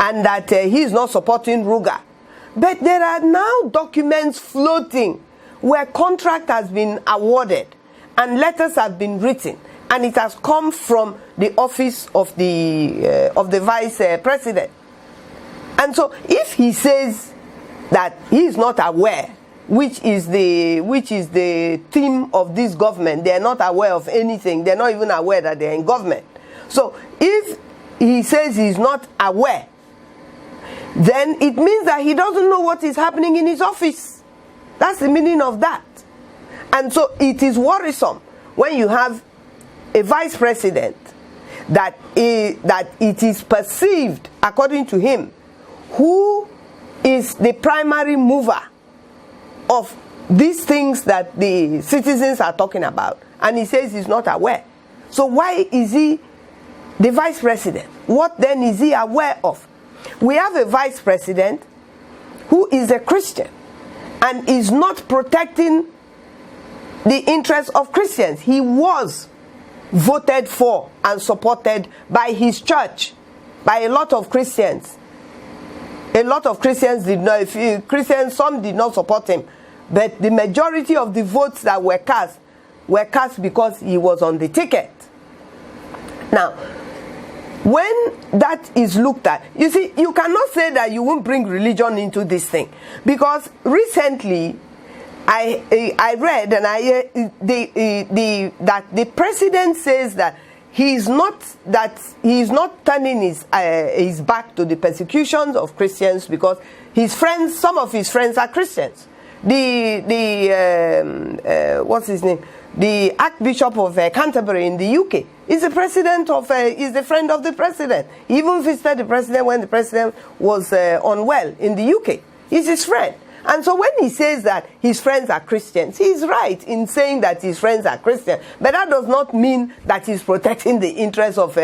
and that he is not supporting Ruga. But there are now documents floating where contract has been awarded and letters have been written, and it has come from the office of the vice president. And so if he says that he is not aware, which is the theme of this government, they are not aware of anything, they're not even aware that they're in government. So if he says he's not aware, then it means that he doesn't know what is happening in his office. That's the meaning of that. And so it is worrisome when you have a vice president that it is perceived, according to him, who is the primary mover of these things that the citizens are talking about, and he says he's not aware. So why is he the vice president? What then is he aware of? We have a vice president who is a Christian and is not protecting the interests of Christians. He was voted for and supported by his church, by a lot of Christians. A lot of Christians did not, some did not support him, but the majority of the votes that were cast because he was on the ticket. Now, when that is looked at, you see, you cannot say that you won't bring religion into this thing, because recently I read and that the president says that he is not turning his back to the persecutions of Christians, because his friends, some of his friends are Christians. What's his name? The Archbishop of Canterbury in the UK is the president of is the friend of the president. He even visited the president when the president was unwell in the UK. He's his friend. And so when he says that his friends are Christians, he's right in saying that his friends are Christians. But that does not mean that he's protecting the interests of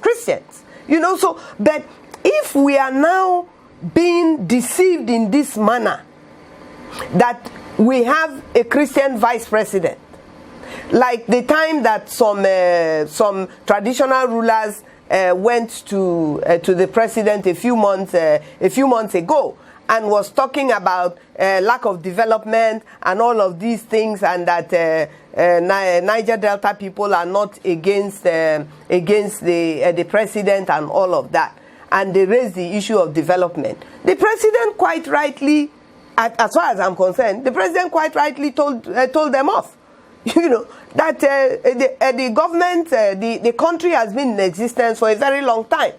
Christians. You know, so, but if we are now being deceived in this manner, that we have a Christian vice president, like the time that some traditional rulers went to the president a few months ago, and was talking about lack of development and all of these things, and that Niger Delta people are not against the president and all of that, and they raised the issue of development. The president quite rightly, as far as I'm concerned, the president quite rightly told them off. You know, that the government, the country has been in existence for a very long time.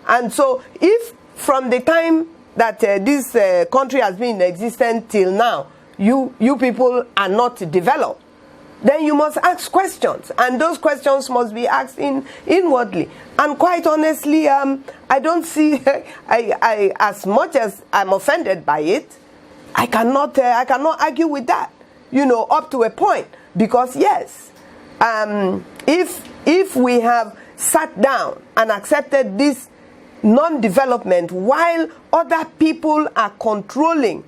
And so if from the time that this country has been in existence till now, you people are not developed, then you must ask questions. And those questions must be asked inwardly. And quite honestly, I don't see, I as much as I'm offended by it, I cannot argue with that, you know, up to a point. Because yes, if we have sat down and accepted this non-development while other people are controlling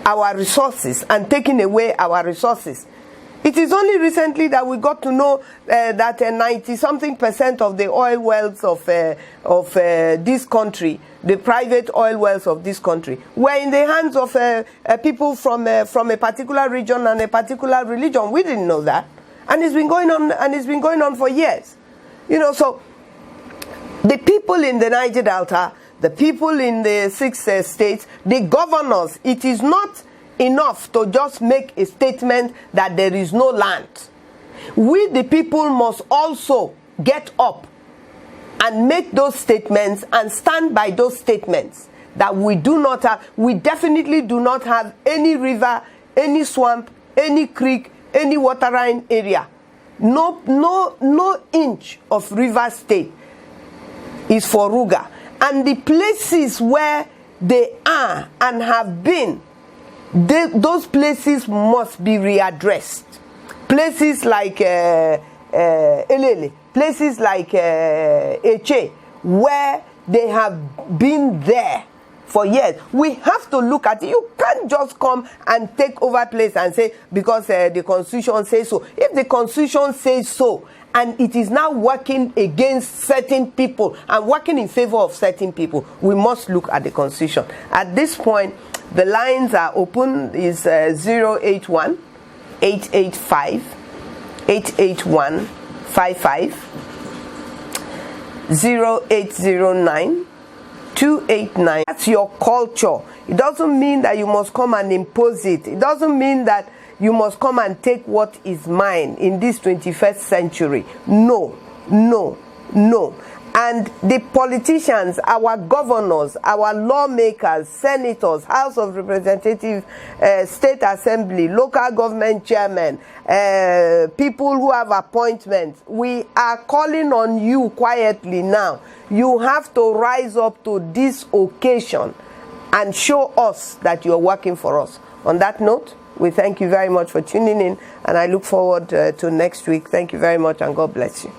our resources and taking away our resources, it is only recently that we got to know that 90-something% of the oil wells of this country, the private oil wells of this country, were in the hands of people from a particular region and a particular religion. We didn't know that, and it's been going on, and it's been going on for years. You know, so the people in the Niger Delta, the people in the 6 states, the governors, it is not enough to just make a statement that there is no land. We, the people, must also get up and make those statements and stand by those statements that we definitely do not have any river, any swamp, any creek, any waterine area. No inch of river state is for Ruga. And the places where they are and have been, those places must be readdressed. Places like Elele, places like Eche, where they have been there for years. We have to look at it. You can't just come and take over place and say, because the Constitution says so. If the Constitution says so, and it is now working against certain people and working in favor of certain people, we must look at the Constitution. At this point, the lines are open. Is 081 885 88155, 0809 289. That's your culture. It doesn't mean that you must come and impose it. It doesn't mean that you must come and take what is mine in this 21st century. No, no, no. And the politicians, our governors, our lawmakers, senators, House of Representatives, State Assembly, local government chairmen, people who have appointments, we are calling on you quietly now. You have to rise up to this occasion and show us that you're working for us. On that note, we thank you very much for tuning in, and I look forward to next week. Thank you very much, and God bless you.